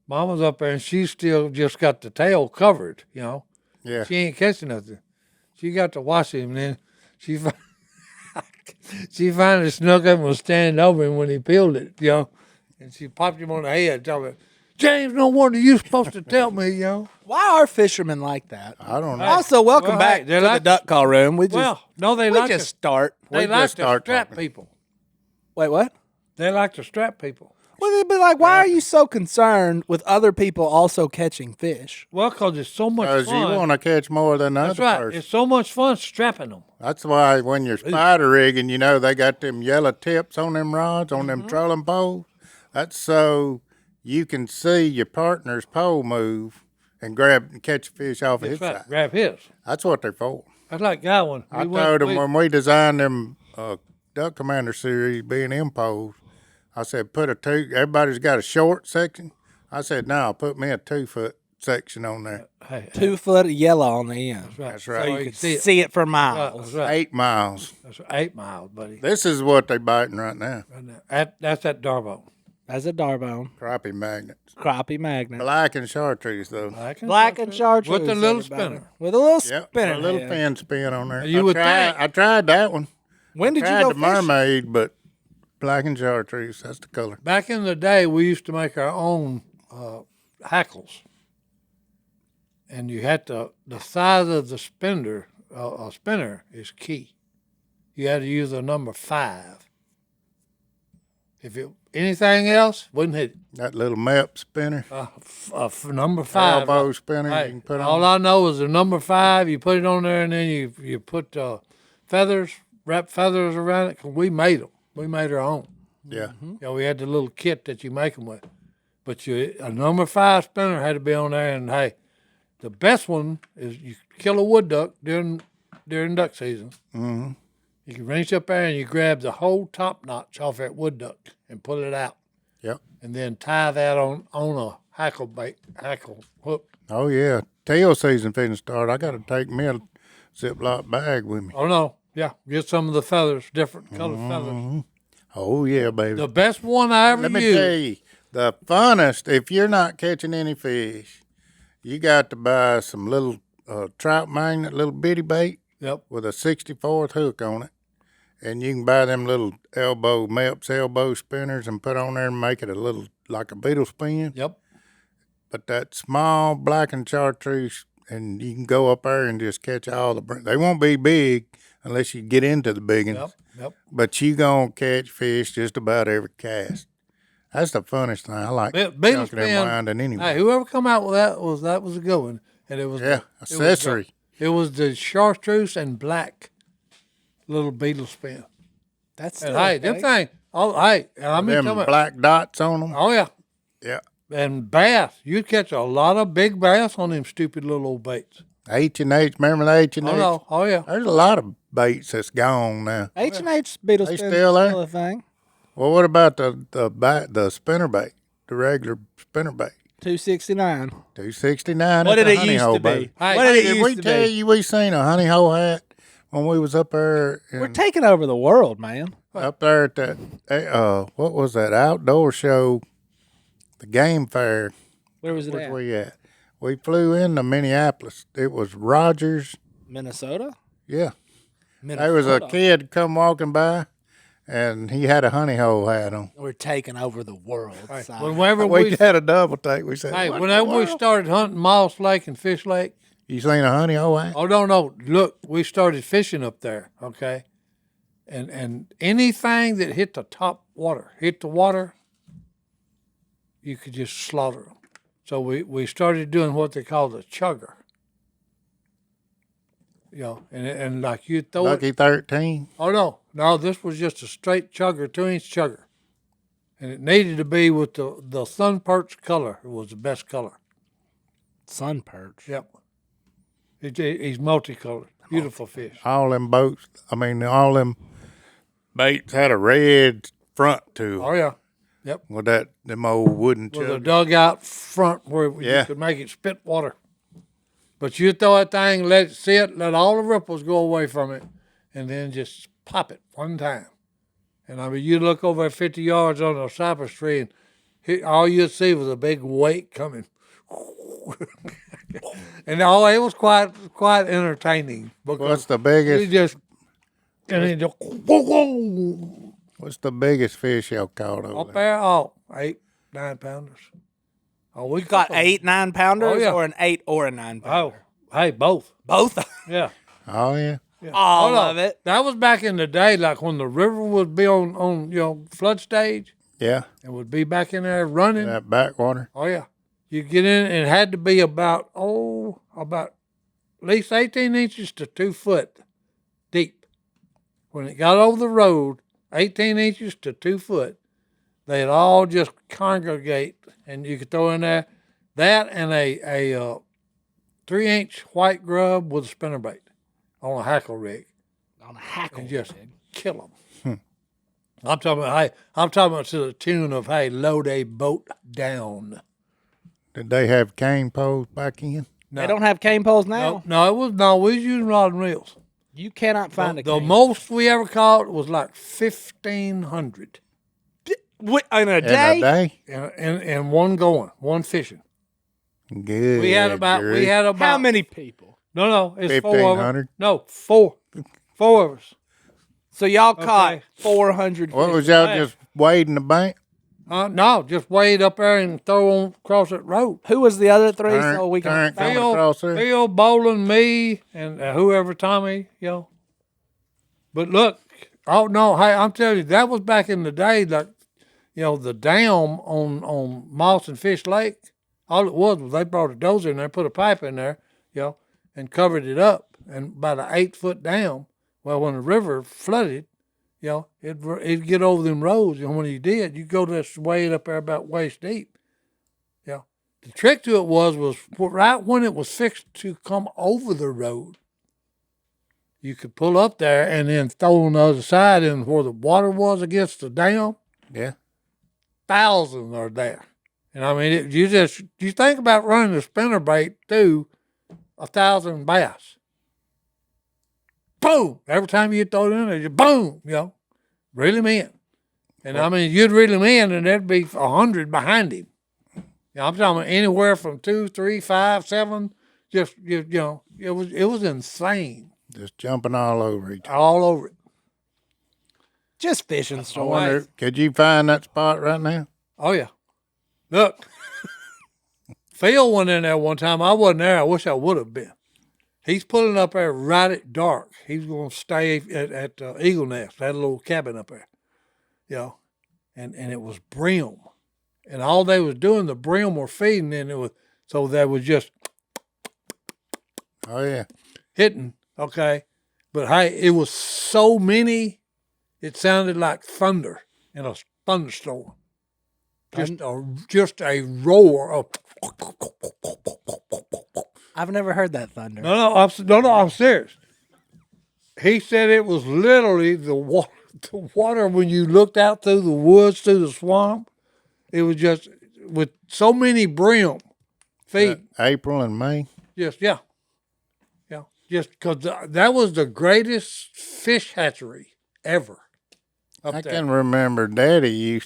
Mama's up there, and she's still just got the tail covered, Yeah. She ain't catching nothing. She got to watch him, and then she she finally snuck up and was standing over him when he peeled it, and she popped him on the head, talking, James, no wonder you're supposed to tell me, Why are fishermen like that? I don't know. Also, welcome Well, back hey, to they're the like- duck call room. We like just start. they we like just to start strap talking. people. Wait, what? They like to strap people. Well, they'd be like, why are you so concerned with other people also catching fish? Well, because it's so much Because you fun. want to catch more than the That's other right. person. It's so much fun strapping them. That's why when you're spider rigging, they got them yellow tips on them rods, on them trolling poles. That's so you can see your partner's pole move and grab and catch a fish off That's his right. side. Grab his. That's what they're for. That's like Godwin. I told him when we designed them Duck Commander series being imposed, I said, everybody's got a short section. I said, no, put me a 2-foot section on there. Hey, 2 foot of yellow on the end. That's So right. you You can can see it for Right, miles. that's right. 8 miles. That's 8 miles, buddy. This is what they're biting right now. Right now. That's that Darbo. That's a darbone. Crappie magnets. Crappie magnet. Black and chartreuse, though. Black and chartreuse. With the little everybody. spinner. With a little Yep, spinner. a little head. fin spin on there. You would think. I tried that one. When did you Tried go the fishing? mermaid, but black and chartreuse, that's the color. Back in the day, we used to make our own hackles. And you had the size of the spinner is key. You had to use a number 5. If anything else, wouldn't hit it. That little map spinner, Number 5. elbow spinner Hey, you can put all on. I know is the number 5. You put it on there, and then you put feathers, wrap feathers around it. 'Cause we made them. We made our own. Yeah. We had the little kit that you make them with. But a number 5 spinner had to be on there. And hey, the best one is you kill a wood duck during duck season. Mm-hmm. You can reach up there and you grab the whole top notch off that wood duck and pull it out, Yep. and then tie that on a hackle hook. Oh, yeah. Tail season finna start. I got to take me a Ziploc bag with me. Oh no, yeah, get some of the feathers, different colored feathers. Oh, yeah, baby. The best one I ever Let me used. tell you, the funnest, if you're not catching any fish, you got to buy some little trout magnet, little bitty bait Yep. with a 64th hook on it. And you can buy them little elbow spinners and put on there and make it a little, like a beetle spin. Yep. But that small black and chartreuse, and you can go up there and just catch all they won't be big unless you get into the big ones. Yep. Yep. But you gonna catch fish just about every cast. That's the funnest thing. I like Beetle chunking and spin. winding anyway. Hey, whoever come out with that was a good one, and it was Yeah, accessory. It was the chartreuse and black little beetle spin. That's And still hey, a them thing. thing. Oh, hey, I mean, Them tell me. black dots on them. Oh yeah, Yeah. and bass. You'd catch a lot of big bass on them stupid little old baits. H&H, remember the H&H? Oh no, oh yeah. There's a lot of baits that's gone now. H&H beetle They spin still is there? still a thing. Well, what about the spinner bait, the regular spinner bait? $269. $269. What at did the it honey used hole, to be? baby. Hey, What did it Did used we to tell be? you we seen a honey hole hat when we was up there? We're taking over the world, man. Up there at that, what was that outdoor show? The game fair. Where was it Where at? we at? We flew into Minneapolis. It was Rogers. Minnesota? Yeah. Minnesota. There was a kid come walking by, and he had a honey hole hat on. We're taking over the world. Si. Whenever We we, had a double take. We said, hey, "What whenever the we world?" started hunting Moss Lake and Fish Lake. You seen a honey hole hat? Oh no, look, we started fishing up there. Okay, and anything that hit the water, you could just slaughter them. So we started doing what they call the chugger. And like you throw it. Lucky 13. Oh no, this was just a straight chugger, 2-inch chugger, and it needed to be with the sun perch color. It was the best color. Sun perch. Yep. He's multicolored, beautiful fish. All them boats, all them baits had a red front to Oh yeah, yep. with them old wooden With a chug. dugout front where Yeah. you could make it spit water. But you throw that thing, let it sit, let all the ripples go away from it, and then just pop it one time. And I mean, you look over at 50 yards on a cypress tree, and all you'd see was a big wake coming. And it was quite entertaining. Because What's the biggest? you just, and then just, whoa. What's the biggest fish y'all caught over Up there? there, 8, 9 pounders. Oh, we Got them. 8 9-pounders, Oh, yeah. or an 8 or a 9-pounder? Oh, hey, both. Both. Yeah. Oh yeah. All Hold on. of it. That was back in the day, like when the river would be on flood stage, Yeah. and would be back in there running. That backwater. Oh yeah, you get in, and it had to be about at least 18 inches to 2 foot deep. When it got over the road, 18 inches to 2 foot, they'd all just congregate, and you could throw in there that and a 3-inch white grub with a spinnerbait on a hackle rig, On a hackle. and just rig. kill them. I'm talking about to the tune of, hey, load a boat down. Did they have cane poles back in? They don't have cane poles now. No, we was using rod and reels. You cannot find a The cane. most we ever caught was like 1,500 In a In day? a day? and one going, one fishing. Good. We had about How many people? No, it's 4 of us. 1,500? No, 4 of us. So y'all caught Okay. 400 What fish. was y'all Hey. just wading the bank? No, just wade up there and throw on across that road. Who was the other 3? Turn- So we turn- can. Coming across there? Phil, Bowling, me, and whoever, Tommy, But look, oh no, hey, I'm telling you, that was back in the day, like, the dam on Moss and Fish Lake. All it was they brought a dozer in there, put a pipe in there, and covered it up, and about an 8-foot dam. Well, when the river flooded, it'd get over them roads. And when you did, you go this wade up there about waist deep. The trick to it was right when it was fixed to come over the road, you could pull up there and then throw on the other side, and where the water was against the dam, Yeah. thousands are there. And I mean, you think about running a spinnerbait through 1,000 bass. Boom! Every time you throw it in there, you boom, reel him in. And I mean, you'd reel him in, and there'd be 100 behind him. I'm talking about anywhere from 2, 3, 5, 7. Just it was insane, Just jumping all over each other. all over it. Just fishing I stories. wonder, could you find that spot right now? Oh yeah, look, Phil went in there one time. I wasn't there. I wish I would have been. He's pulling up there right at dark. He's going to stay at Eagle Nest, that little cabin up there, and it was brim, and all they was doing, the brim were feeding, and so they was just Oh yeah. hitting, okay, but hey, it was so many, it sounded like thunder in a thunderstorm. Just a roar of. I've never heard that thunder. No, I'm serious. He said it was literally the water when you looked out through the woods, through the swamp. It was just with so many brim feet. April and May. Just because that was the greatest fish hatchery ever. Up I there. can remember Daddy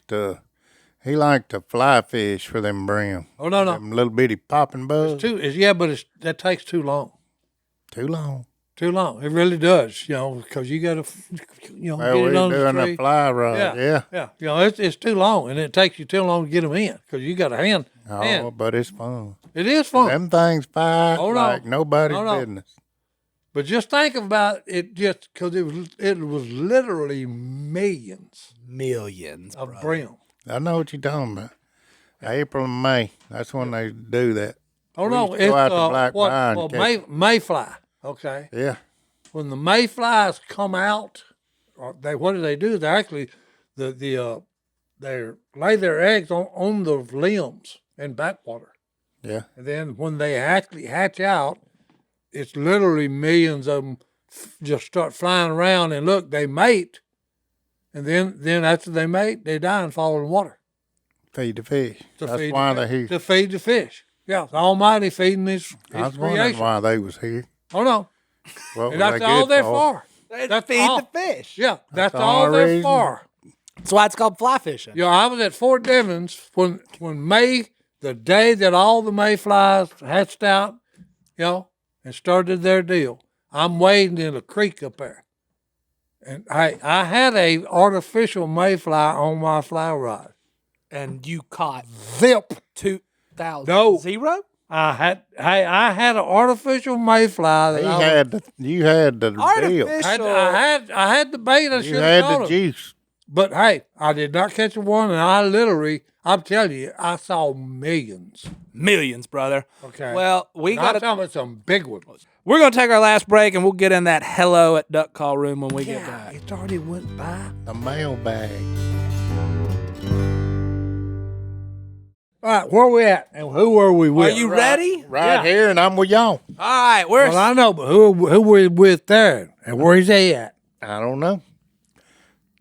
he liked to fly fish for them brim. Oh no, Them little bitty popping bugs. but that takes too long. Too long. Too long. It really does. Because you got to, Well, get we're it on the doing tree. a fly rod. Yeah. Yeah. It's too long, and it takes you too long to get them in because you got a hand. Oh, but it's fun. It is fun. Them things fight Oh, no. like nobody's No. business. But just think about it, just because it was literally millions Millions. of Bro. brim. I know what you're talking about. April and May. That's when they do that. Oh We no, used to go out to Black Pine and catch mayfly. Okay, Yeah. when the mayflies come out, what do they do? They actually they lay their eggs on the limbs in backwater. Yeah. And then when they actually hatch out, it's literally millions of them just start flying around. And look, they mate. And then after they mate, they die and fall in the water. Feed the fish. To That's feed why the they're fish. here. To feed the fish. Yeah, the Almighty feeding his I was wondering creation. why they was here. Oh, no. What And were that's they all good they're for. They That's feed all. the fish. Yeah, that's the all only they're reason. for. That's why it's called fly fishing. You know, I was at Fort Devens when the day that all the mayflies hatched out, and started their deal. I'm wading in a creek up there. And I had a artificial mayfly on my fly rod. And you caught Zip. 2,000. No. 0? I had an artificial mayfly that You had the deal. Artificial. I had the bait. I You should had have caught the him. juice. But hey, I did not catch one, and I'm telling you, I saw millions. Millions, brother. Okay. Well, I'm talking about some big ones. we're going to take our last break, and we'll get in that hello at duck call room when we get Yeah, back. it already went by. The mailbag. All right, where we at, and who are we with? Are you ready? Right Yeah. here, and I'm with y'all. All right. We're Well, I know, but who we with there, and where is he at? I don't know.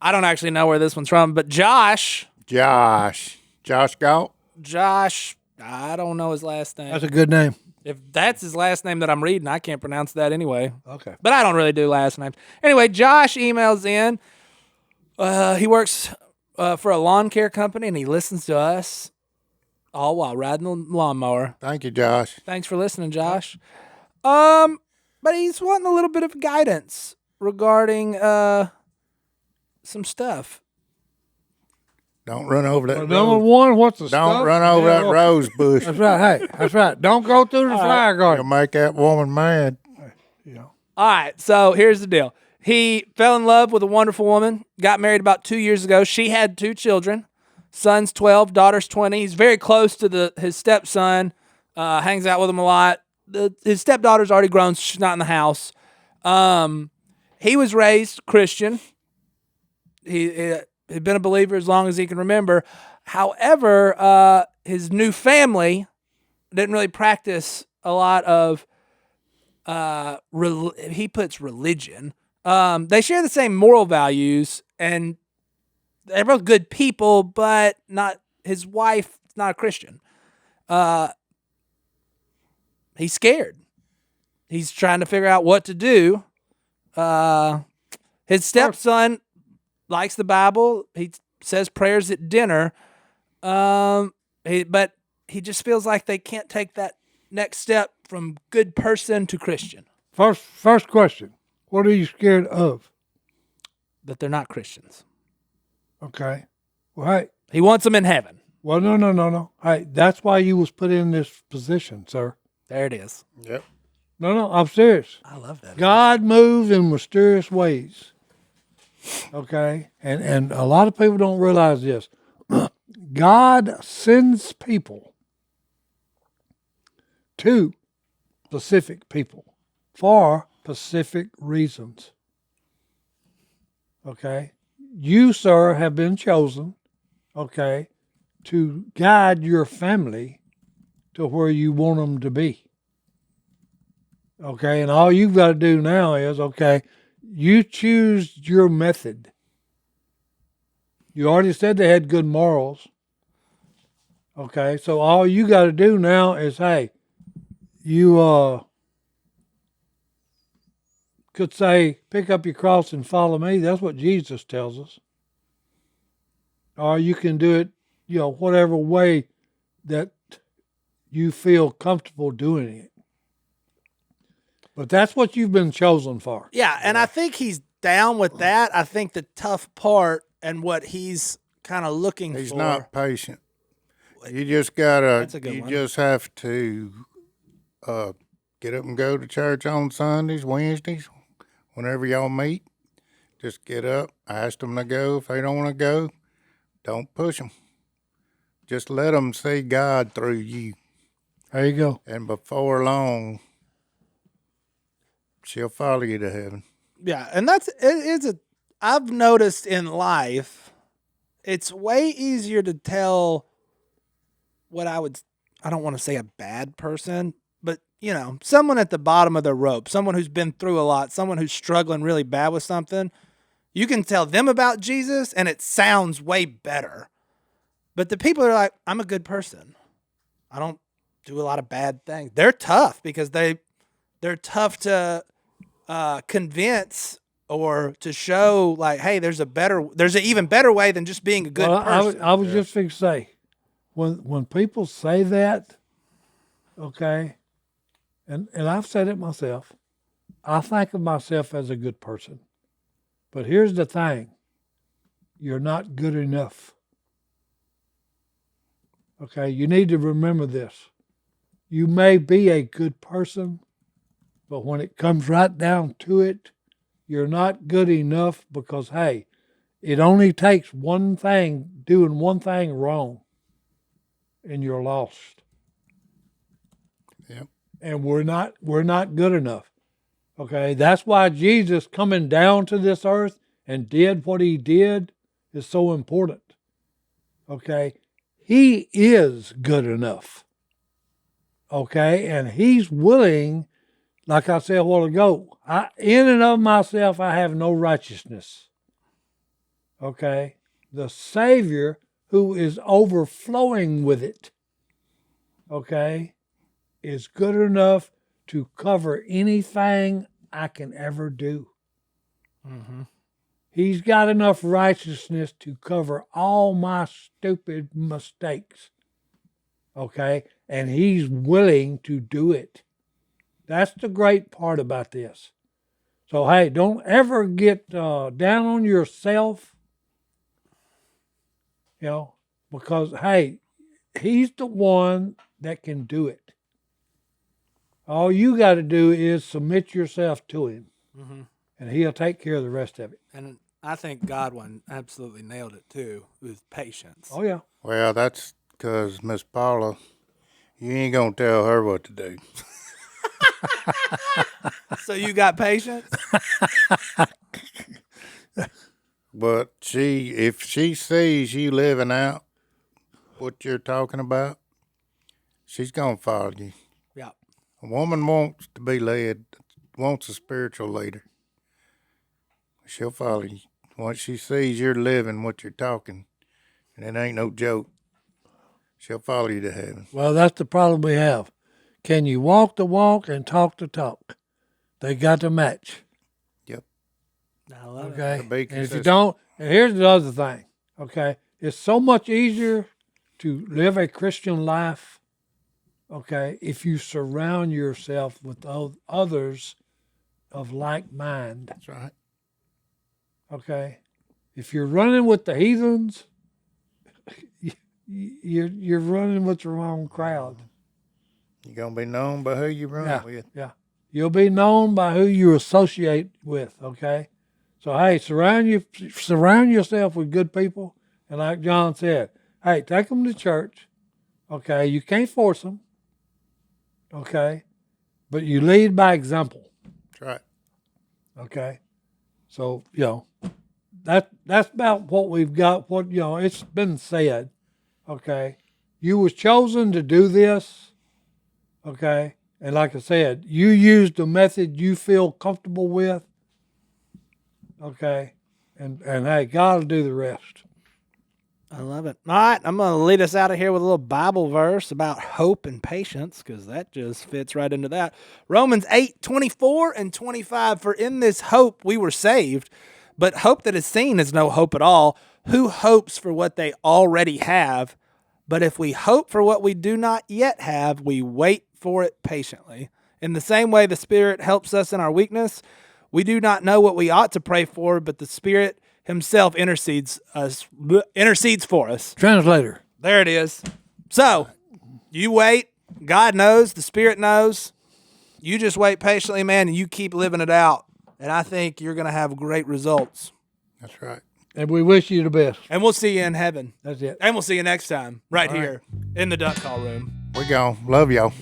I don't actually know where this one's from, but Josh, Josh Galt. I don't know his last name. That's a good name. If that's his last name that I'm reading, I can't pronounce that anyway. Okay. But I don't really do last names. Anyway, Josh emails in. He works for a lawn care company, and he listens to us all while riding the lawnmower. Thank you, Josh. Thanks for listening, Josh. But he's wanting a little bit of guidance regarding some stuff. Don't run over that. Number rose. one, what's the Don't stuff? run over Yeah, that rose bush. That's right. Hey, that's right. Don't go through the fire You'll garden. make that woman mad. All right, so here's the deal. He fell in love with a wonderful woman, got married about 2 years ago. She had 2 children. Son's 12, daughter's 20. He's very close to his stepson, hangs out with him a lot. His stepdaughter's already grown. So she's not in the house. He was raised Christian. He had been a believer as long as he can remember. However, his new family didn't really practice a lot of, he puts religion. They share the same moral values, and they're both good people, but not his wife. Not a Christian. He's scared. He's trying to figure out what to do. His stepson likes the Bible. He says prayers at dinner. But he just feels like they can't take that next step from good person to Christian. First question. What are you scared of? That they're not Christians. Okay. Well, hey. He wants them in heaven. Well, no. Hey, that's why you was put in this position, sir. There it is. Yep. No, I'm serious. I love that. God moves in mysterious ways. Okay? And a lot of people don't realize this. God sends people to specific people for specific reasons. Okay? You, sir, have been chosen, okay, to guide your family to where you want them to be. Okay, and all you've got to do now is, okay, you choose your method. You already said they had good morals. Okay, so all you got to do now is, hey, you could say, pick up your cross and follow me. That's what Jesus tells us. Or you can do it, whatever way that you feel comfortable doing it. But that's what you've been chosen for. Yeah, and I think he's down with that. I think the tough part and what he's kind of looking for. He's not patient. You just gotta. That's a good one. Just have to get up and go to church on Sundays, Wednesdays, whenever y'all meet. Just get up, ask them to go. If they don't want to go, don't push them. Just let them see God through you. There you go. And before long, she'll follow you to heaven. Yeah, and I've noticed in life, it's way easier to tell what I don't want to say a bad person, but someone at the bottom of the rope, someone who's been through a lot, someone who's struggling really bad with something. You can tell them about Jesus and it sounds way better. But the people that are like, I'm a good person. I don't do a lot of bad things. They're tough because they're tough to convince or to show like, hey, there's an even better way than just being a good person. I was just fixing to say, when people say that, okay, and I've said it myself, I think of myself as a good person. But here's the thing. You're not good enough. Okay, you need to remember this. You may be a good person, but when it comes right down to it, you're not good enough because, hey, it only takes one thing, doing one thing wrong, and you're lost. Yep. And we're not good enough. Okay, that's why Jesus coming down to this earth and did what he did is so important. Okay, he is good enough. Okay, and he's willing, like I said a while ago, in and of myself, I have no righteousness. Okay, the Savior who is overflowing with it, okay, is good enough to cover anything I can ever do. Mm-hmm. He's got enough righteousness to cover all my stupid mistakes. Okay? And he's willing to do it. That's the great part about this. So, hey, don't ever get down on yourself, because, hey, he's the one that can do it. All you got to do is submit yourself to him, and he'll take care of the rest of it. And I think Godwin absolutely nailed it too with patience. Oh, yeah. Well, that's because Miss Paula, you ain't going to tell her what to do. So you got patience? But if she sees you living out what you're talking about, she's going to follow you. Yeah. A woman wants to be led, wants a spiritual leader. She'll follow you. Once she sees you're living what you're talking, and it ain't no joke, she'll follow you to heaven. Well, that's the problem we have. Can you walk the walk and talk the talk? They got to match. Yep. I love it. Okay. To be And if you consistent. don't, and here's the other thing. Okay. It's so much easier to live a Christian life, okay, if you surround yourself with others of like mind. That's right. Okay. If you're running with the heathens, you're running with the wrong crowd. You're going to be known by who you run with. Yeah. You'll be known by who you associate with, okay? So, hey, surround yourself with good people. And like John said, hey, take them to church, okay? You can't force them, okay? But you lead by example, That's right. okay? So, that's about what we've got. It's been said, okay? You was chosen to do this, okay? And like I said, you use the method you feel comfortable with, okay? And hey, God will do the rest. I love it. All right, I'm going to lead us out of here with a little Bible verse about hope and patience, because that just fits right into that. Romans 8:24 and 25, for in this hope we were saved, but hope that is seen is no hope at all. Who hopes for what they already have? But if we hope for what we do not yet have, we wait for it patiently. In the same way the Spirit helps us in our weakness, we do not know what we ought to pray for, but the Spirit himself intercedes for us. Translator. There it is. So, you wait. God knows. The Spirit knows. You just wait patiently, man, and you keep living it out. And I think you're going to have great results. That's right. And we wish you the best. And we'll see you in heaven. That's it. And we'll see you next time, right here in the Duck Call Room. We gone. Love y'all.